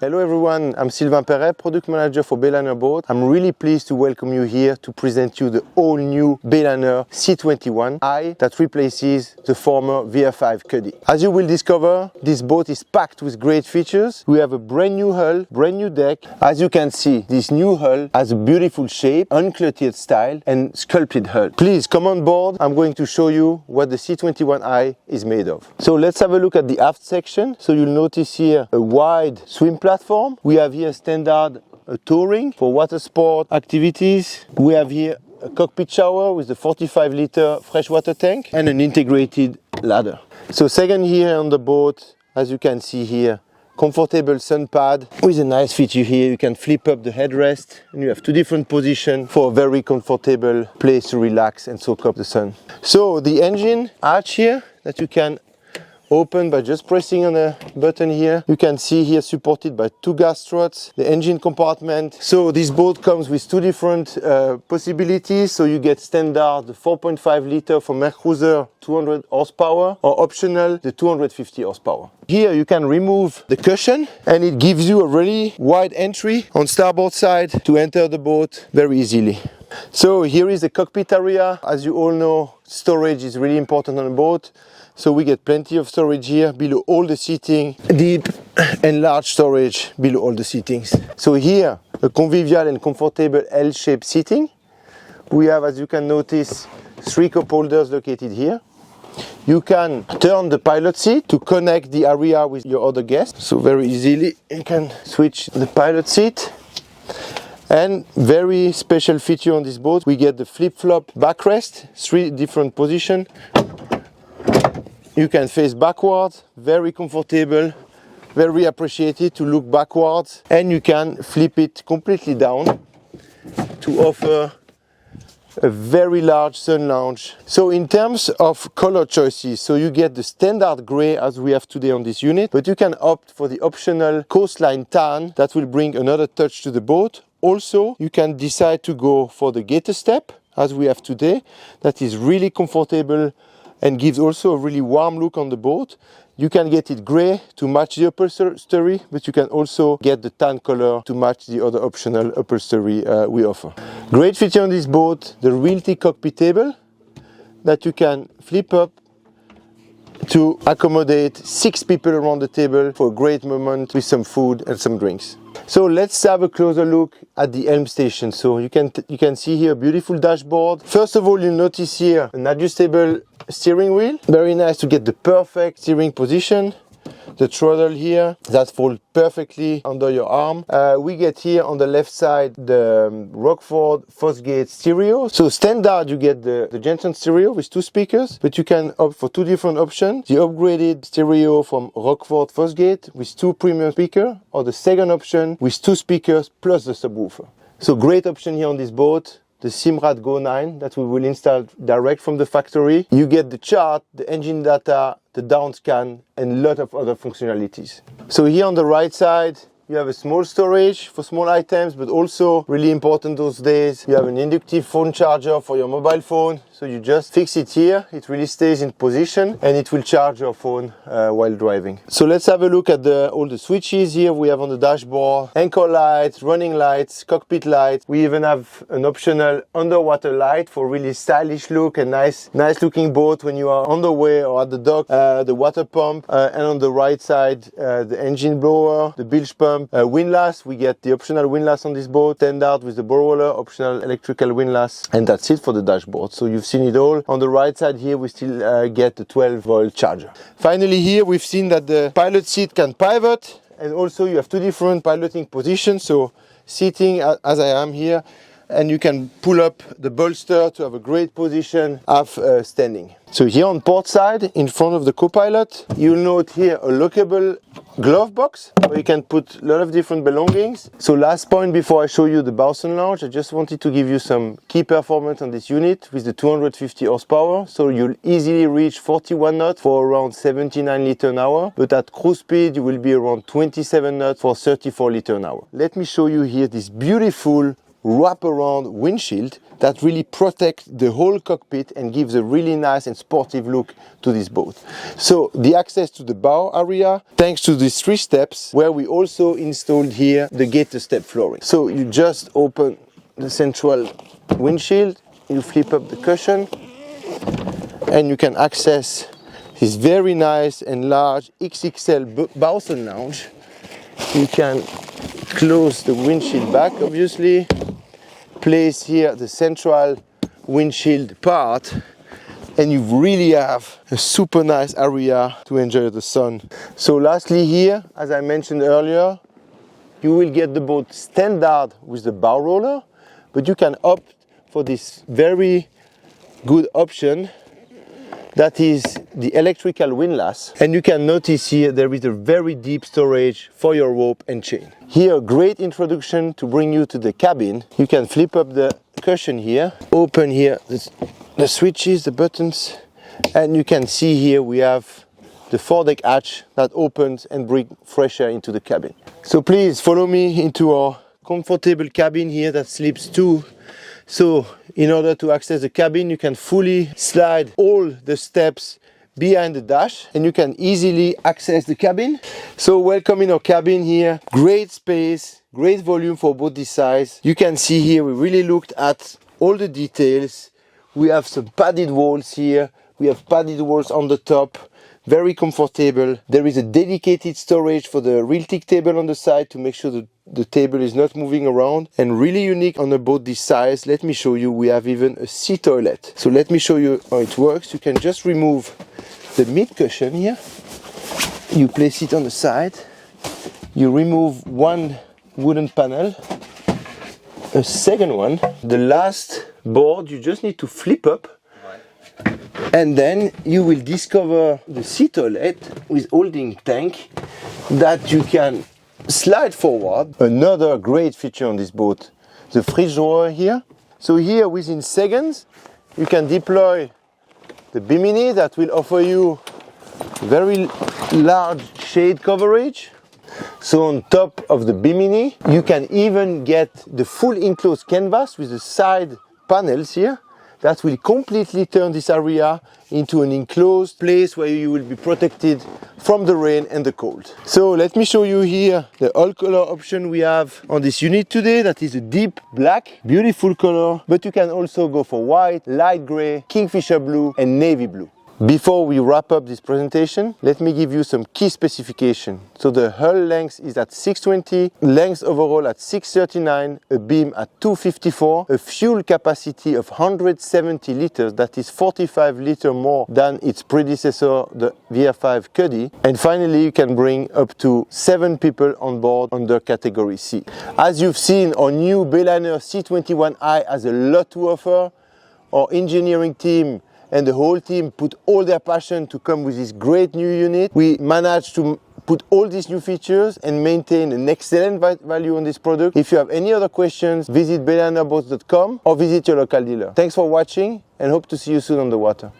Hello everyone, I'm Sylvain Perret, Product Manager for Bayliner Boat. I'm really pleased to welcome you here to present you the all-new Bayliner C21i that replaces the former VF5 Cuddy. As you will discover, this boat is packed with great features. We have a brand new hull, brand new deck. As you can see, this new hull has a beautiful shape, uncluttered style and sculpted hull. Please come on board. I'm going to show you what the C21i is made of. So let's have a look at the aft section. So you'll notice here a wide swim platform. We have here standard touring for water sport activities. We have here a cockpit shower with a 45-liter freshwater tank and an integrated ladder. So second here on the boat, as you can see here, comfortable sun pad with a nice feature here. You can flip up the headrest and you have two different positions for a very comfortable place to relax and soak up the sun. So the engine arch here that you can open by just pressing on a button here. You can see here supported by two gas struts, the engine compartment. So this boat comes with two different possibilities. So you get standard the 4.5 liter for Mercruiser 200 horsepower or optional the 250 horsepower. Here you can remove the cushion and it gives you a really wide entry on starboard side to enter the boat very easily. So here is the cockpit area. As you all know, storage is really important on a boat. So we get plenty of storage here below all the seating, deep and large storage below all the seatings. So here, a convivial and comfortable L-shaped seating. We have, as you can notice, 3 cup holders located here. You can turn the pilot seat to connect the area with your other guests. So very easily you can switch the pilot seat. And very special feature on this boat, we get the flip-flop backrest, 3 different positions. You can face backwards, very comfortable, very appreciated to look backwards, and you can flip it completely down to offer a very large sun lounge. So in terms of color choices, so you get the standard gray as we have today on this unit, but you can opt for the optional coastline tan that will bring another touch to the boat. Also, you can decide to go for the gator step as we have today. That is really comfortable and gives also a really warm look on the boat. You can get it grey to match the upholstery, but you can also get the tan color to match the other optional upholstery we offer. Great feature on this boat, the Realty cockpit table that you can flip up to accommodate 6 people around the table for a great moment with some food and some drinks. So let's have a closer look at the Helm station. So you can see here a beautiful dashboard. First of all, you'll notice here an adjustable steering wheel. Very nice to get the perfect steering position. The throttle here that folds perfectly under your arm. We get here on the left side the Rockford Fosgate stereo. So standard you get the Jensen stereo with 2 speakers, but you can opt for 2 different options. The upgraded stereo from Rockford Fosgate with 2 premium speakers, or the second option with 2 speakers plus the subwoofer. So great option here on this boat. The Simrad GO9 that we will install direct from the factory. You get the chart, the engine data, the down scan and a lot of other functionalities. So here on the right side you have a small storage for small items, but also really important those days, you have an inductive phone charger for your mobile phone. So you just fix it here, it really stays in position and it will charge your phone while driving. So let's have a look at all the switches here we have on the dashboard. Anchor lights, running lights, cockpit lights. We even have an optional underwater light for really stylish look and nice looking boat when you are on the way or at the dock. The water pump and on the right side the engine blower, the bilge pump, windlass. We get the optional windlass on this boat, standard with the bow roller, optional electrical windlass, and that's it for the dashboard. So you've seen it all. On the right side here we still get the 12-volt charger. Finally here we've seen that the pilot seat can pivot, and also you have 2 different piloting positions. So sitting as I am here, and you can pull up the bolster to have a great position of standing. So here on port side, in front of the co-pilot, you'll note here a lockable glove box where you can put a lot of different belongings. So last point before I show you the bow sun lounge, I just wanted to give you some key performance on this unit with the 250 horsepower. So you'll easily reach 41 knots for around 79 liters an hour, but at cruise speed you will be around 27 knots for 34 liters an hour. Let me show you here this beautiful wraparound windshield that really protects the whole cockpit and gives a really nice and sportive look to this boat. So the access to the bow area, thanks to these 3 steps, where we also installed here the gator step flooring. So you just open the central windshield, you flip up the cushion, and you can access this very nice and large XXL Bowson lounge. You can close the windshield back, obviously, place here the central windshield part, and you really have a super nice area to enjoy the sun. So lastly here, as I mentioned earlier, you will get the boat standard with the bow roller, but you can opt for this very good option that is the electrical windlass, and you can notice here there is a very deep storage for your rope and chain. Here, a great introduction to bring you to the cabin. You can flip up the cushion here, open here the switches, the buttons, and you can see here we have the foredeck hatch that opens and brings fresh air into the cabin. So please follow me into our comfortable cabin here that sleeps 2. So in order to access the cabin, you can fully slide all the steps behind the dash and you can easily access the cabin. So welcome in our cabin here. Great space, great volume for boat this size. You can see here we really looked at all the details. We have some padded walls here. We have padded walls on the top. Very comfortable. There is a dedicated storage for the real teak table on the side to make sure that the table is not moving around, and really unique on a boat this size. Let me show you, we have even a sea toilet. So let me show you how it works. You can just remove the mid cushion here, you place it on the side, you remove one wooden panel, a second one, the last board you just need to flip up, and then you will discover the sea toilet with holding tank that you can slide forward. Another great feature on this boat, the fridge drawer here. So here within seconds you can deploy the Bimini that will offer you very large shade coverage. So on top of the Bimini you can even get the full enclosed canvas with the side panels here that will completely turn this area into an enclosed place where you will be protected from the rain and the cold. So let me show you here the all color option we have on this unit today. That is a deep black, beautiful color, but you can also go for white, light gray, kingfisher blue and navy blue. Before we wrap up this presentation, let me give you some key specification. So the hull length is at 620, length overall at 639, a beam at 254, a fuel capacity of 170 liters, that is 45 liters more than its predecessor, the VR5 Cuddy. And finally, you can bring up to 7 people on board under category C. As you've seen, our new Bayliner C21i has a lot to offer. Our engineering team and the whole team put all their passion to come with this great new unit. We managed to put all these new features and maintain an excellent value on this product. If you have any other questions, visit baylinerboats.com or visit your local dealer. Thanks for watching and hope to see you soon on the water.